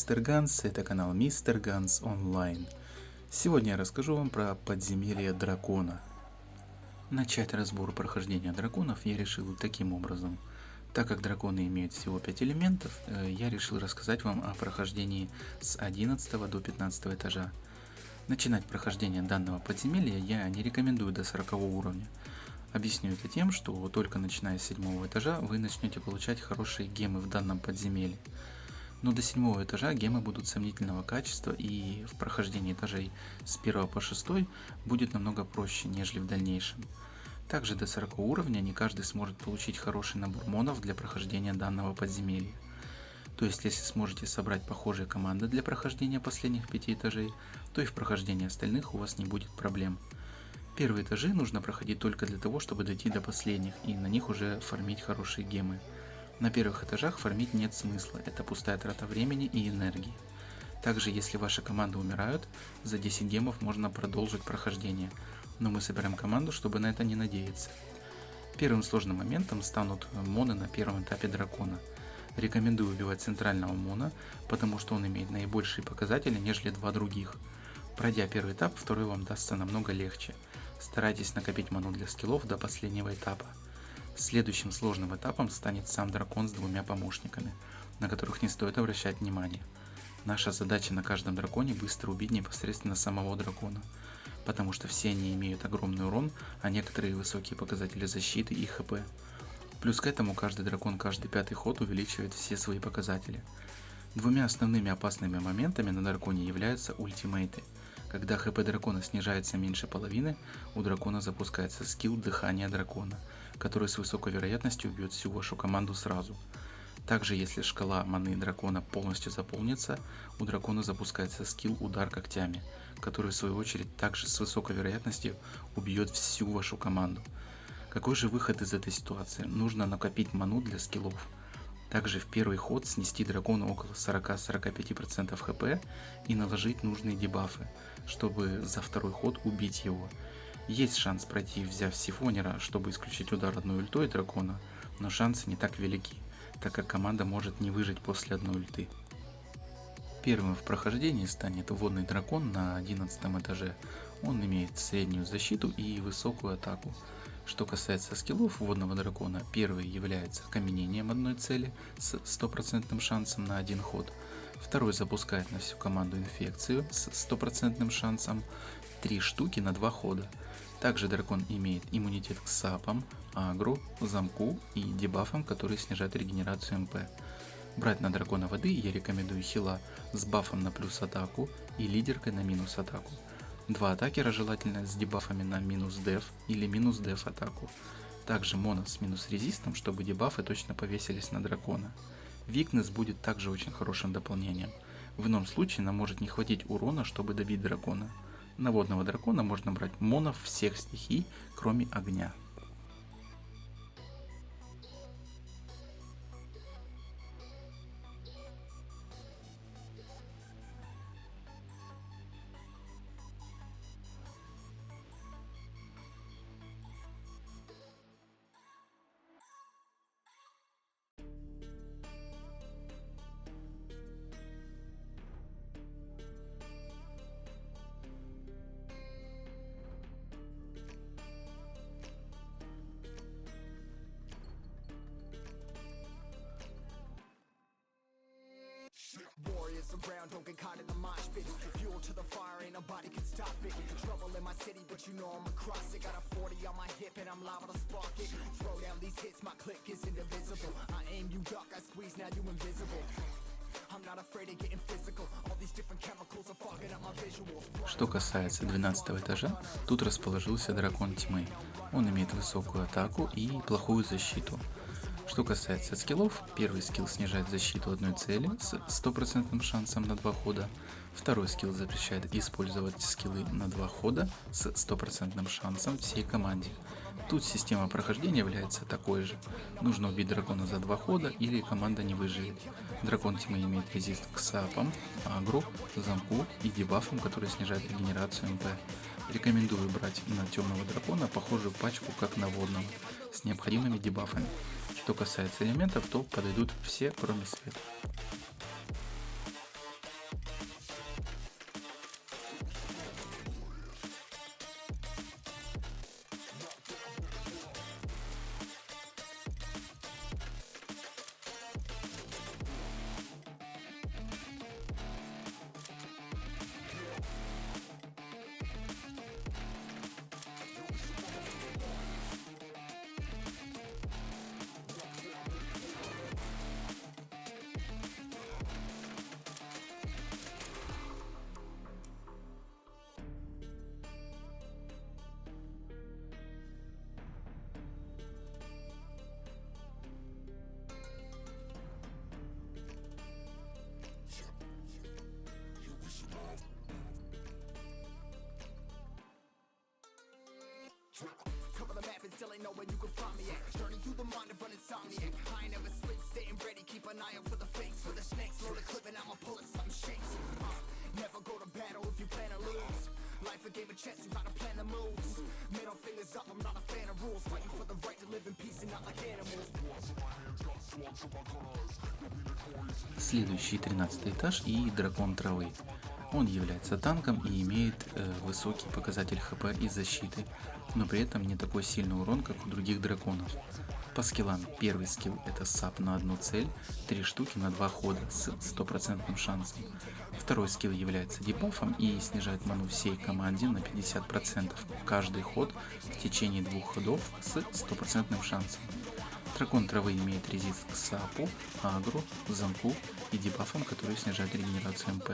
Мистер Ганс, это канал Мистер Ганс Онлайн. Сегодня я расскажу вам про подземелье дракона. Начать разбор прохождения драконов я решил таким образом. Так как драконы имеют всего 5 элементов, я решил рассказать вам о прохождении с 11 до 15 этажа. Начинать прохождение данного подземелья я не рекомендую до 40 уровня. Объясню это тем, что только начиная с 7 этажа вы начнете получать хорошие гемы в данном подземелье. Но до 7 этажа гемы будут сомнительного качества, и в прохождении этажей с 1 по 6 будет намного проще, нежели в дальнейшем. Также до 40 уровня не каждый сможет получить хороший набор монов для прохождения данного подземелья. То есть если сможете собрать похожие команды для прохождения последних 5 этажей, то и в прохождении остальных у вас не будет проблем. Первые этажи нужно проходить только для того, чтобы дойти до последних, и на них уже фармить хорошие гемы. На первых этажах фармить нет смысла, это пустая трата времени и энергии. Также, если ваши команды умирают, за 10 гемов можно продолжить прохождение, но мы собираем команду, чтобы на это не надеяться. Первым сложным моментом станут моны на первом этапе дракона. Рекомендую убивать центрального мона, потому что он имеет наибольшие показатели, нежели два других. Пройдя первый этап, второй вам дастся намного легче. Старайтесь накопить ману для скиллов до последнего этапа. Следующим сложным этапом станет сам дракон с двумя помощниками, на которых не стоит обращать внимание. Наша задача на каждом драконе быстро убить непосредственно самого дракона, потому что все они имеют огромный урон, а некоторые высокие показатели защиты и хп. Плюс к этому каждый дракон каждый пятый ход увеличивает все свои показатели. Двумя основными опасными моментами на драконе являются ультимейты. Когда хп дракона снижается меньше половины, у дракона запускается скилл дыхания дракона, который с высокой вероятностью убьет всю вашу команду сразу. Также, если шкала маны дракона полностью заполнится, у дракона запускается скилл удар когтями, который в свою очередь также с высокой вероятностью убьет всю вашу команду. Какой же выход из этой ситуации? Нужно накопить ману для скиллов. Также в первый ход снести дракону около 40-45% хп и наложить нужные дебафы, чтобы за второй ход убить его. Есть шанс пройти, взяв сифонера, чтобы исключить удар одной ультой дракона, но шансы не так велики, так как команда может не выжить после одной ульты. Первым в прохождении станет водный дракон на 11 этаже. Он имеет среднюю защиту и высокую атаку. Что касается скиллов водного дракона, первый является окаменением одной цели с 100% шансом на один ход. Второй запускает на всю команду инфекцию с 100% шансом 3 штуки на 2 хода. Также дракон имеет иммунитет к сапам, агру, замку и дебафам, которые снижают регенерацию МП. Брать на дракона воды я рекомендую хила с бафом на плюс атаку и лидеркой на минус атаку. Два атакера желательно с дебафами на минус деф или минус деф атаку. Также моно с минус резистом, чтобы дебафы точно повесились на дракона. Викнес будет также очень хорошим дополнением. В ином случае нам может не хватить урона, чтобы добить дракона. На водного дракона можно брать монов всех стихий, кроме огня. Warriors around, don't get caught in the mosh pit. Fuel to the fire, ain't nobody can stop it. Trouble in my city, but you know I'm across it. Got a 40 on my hip and I'm liable to spark it. Throw down these hits, my click is indivisible. I aim, you duck, I squeeze, now you invisible. I'm not afraid of getting physical. All these different chemicals are fogging up my visuals. Что касается 12 этажа, тут расположился дракон тьмы. Он имеет высокую атаку и плохую защиту. Что касается скиллов, первый скилл снижает защиту одной цели с 100% шансом на 2 хода, второй скилл запрещает использовать скиллы на 2 хода с 100% шансом всей команде. Тут система прохождения является такой же. Нужно убить дракона за 2 хода или команда не выживет. Дракон тьмы имеет резист к сапам, агру, замку и дебафам, которые снижают регенерацию МП. Рекомендую брать на темного дракона похожую пачку как на водного, с необходимыми дебафами. Что касается элементов, то подойдут все, кроме света. still ain't know where you can find me at. Journey through the mind of an insomniac. I ain't never switch, staying ready, keep an eye out for the fakes. For the snakes, load a clip and I'ma pull it, something shakes. Never go to battle if you plan to lose. Life a game of chess, you gotta plan the moves. Middle fingers up, I'm not a fan of rules. Fighting for the right to live in peace and not like animals. Следующий 13 этаж и дракон травы. Он является танком и имеет высокий показатель хп и защиты, но при этом не такой сильный урон, как у других драконов. По скиллам первый скилл это сап на одну цель, 3 штуки на 2 хода с 100% шансом. Второй скилл является дебафом и снижает ману всей команде на 50% каждый ход в течение 2 ходов с 100% шансом. Дракон травы имеет резист к сапу, агру, замку и дебафам, которые снижают регенерацию МП.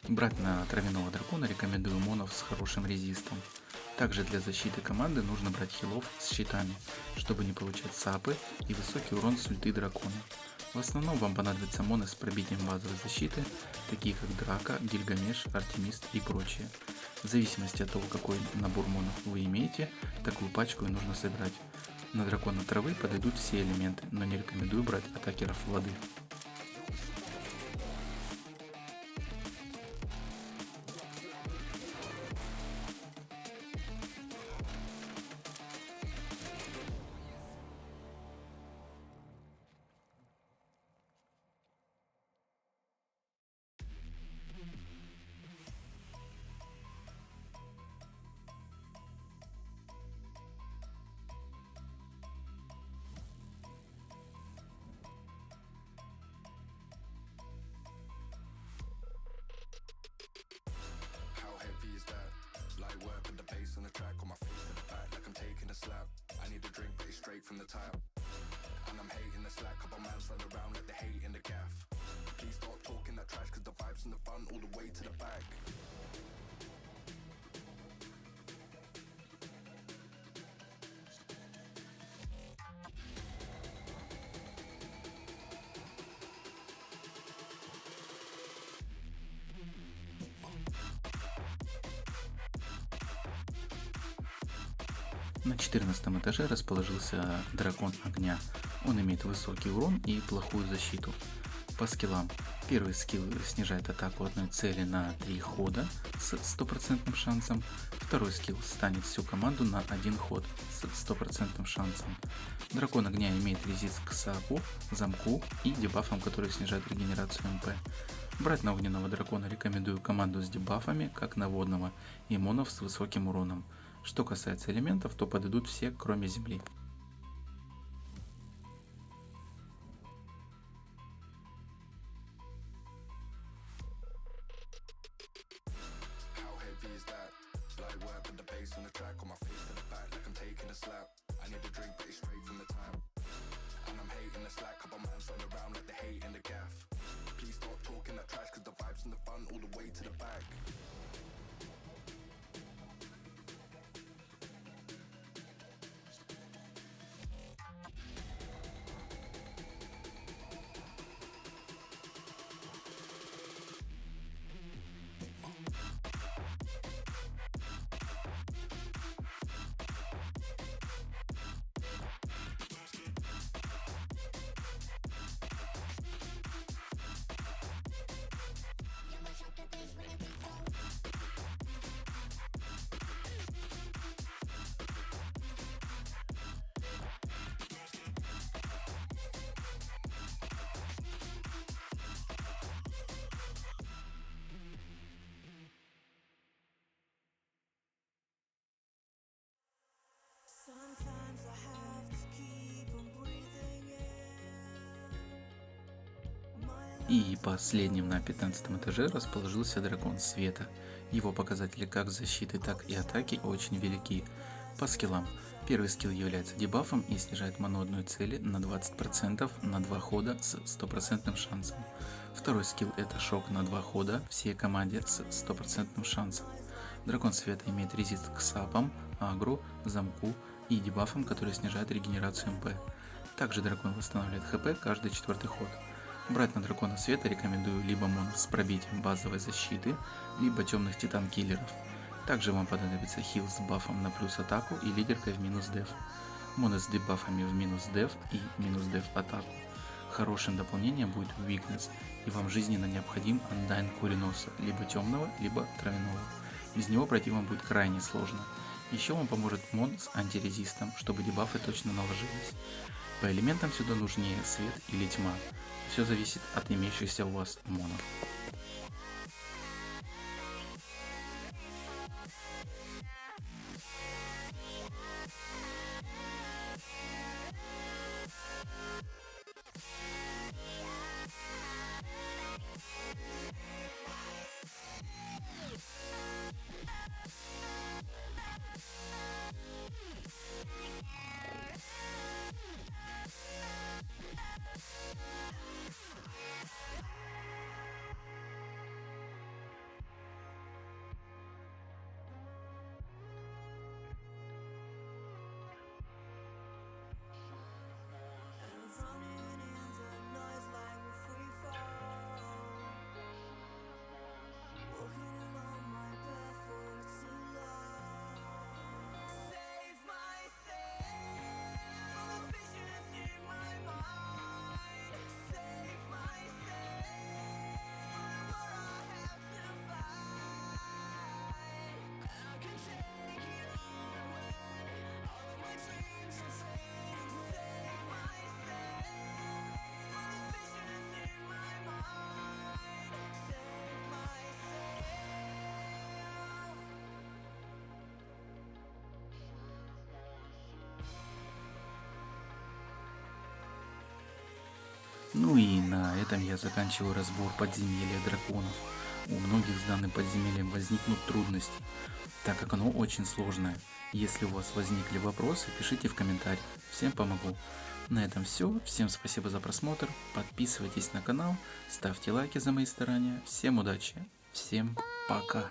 Брать на травяного дракона рекомендую монов с хорошим резистом. Также для защиты команды нужно брать хилов с щитами, чтобы не получать сапы и высокий урон с ульты дракона. В основном вам понадобятся моны с пробитием базовой защиты, такие как Драка, Гильгамеш, Артемист и прочие. В зависимости от того, какой набор монов вы имеете, такую пачку и нужно собирать. На дракона травы подойдут все элементы, но не рекомендую брать атакеров воды. Light work with the bass on the track, on my face to the back like I'm taking a slap. I need a drink, but it's straight from the tap. And I'm hating the slack, couple man stand around like they hate in the gaff. Please stop talking that trash, cause the vibes in the front all the way to the back. На 14 этаже расположился дракон огня. Он имеет высокий урон и плохую защиту. По скиллам. Первый скилл снижает атаку одной цели на 3 хода с 100% шансом. Второй скилл станет всю команду на 1 ход с 100% шансом. Дракон огня имеет резист к сапу, замку и дебафам, которые снижают регенерацию МП. Брать на огненного дракона рекомендую команду с дебафами, как на водного, и монов с высоким уроном. Что касается элементов, то подойдут все, кроме земли. Sometimes I have to keep on breathing in. И последним на 15 этаже расположился дракон света. Его показатели как защиты, так и атаки очень велики. По скиллам. Первый скилл является дебафом и снижает ману одной цели на 20% на 2 хода с 100% шансом. Второй скилл это шок на 2 хода всей команде с 100% шансом. Дракон света имеет резист к сапам, агру, замку и дебафам, которые снижают регенерацию МП. Также дракон восстанавливает ХП каждый 4-й ход. Брать на дракона света рекомендую либо монов с пробитием базовой защиты, либо темных титан киллеров. Также вам понадобится хил с бафом на плюс атаку и лидеркой в минус деф. моно с дебафами в минус деф и минус деф атаку. Хорошим дополнением будет Weakness, и вам жизненно необходим Undyne Куриноса, либо темного, либо травяного. Без него пройти вам будет крайне сложно. Еще вам поможет мон с антирезистом, чтобы дебафы точно наложились. По элементам сюда нужнее свет или тьма. Все зависит от имеющихся у вас монов. Ну и на этом я заканчиваю разбор подземелья драконов. У многих с данным подземельем возникнут трудности, так как оно очень сложное. Если у вас возникли вопросы, пишите в комментариях, всем помогу. На этом все, всем спасибо за просмотр, подписывайтесь на канал, ставьте лайки за мои старания, всем удачи, всем пока.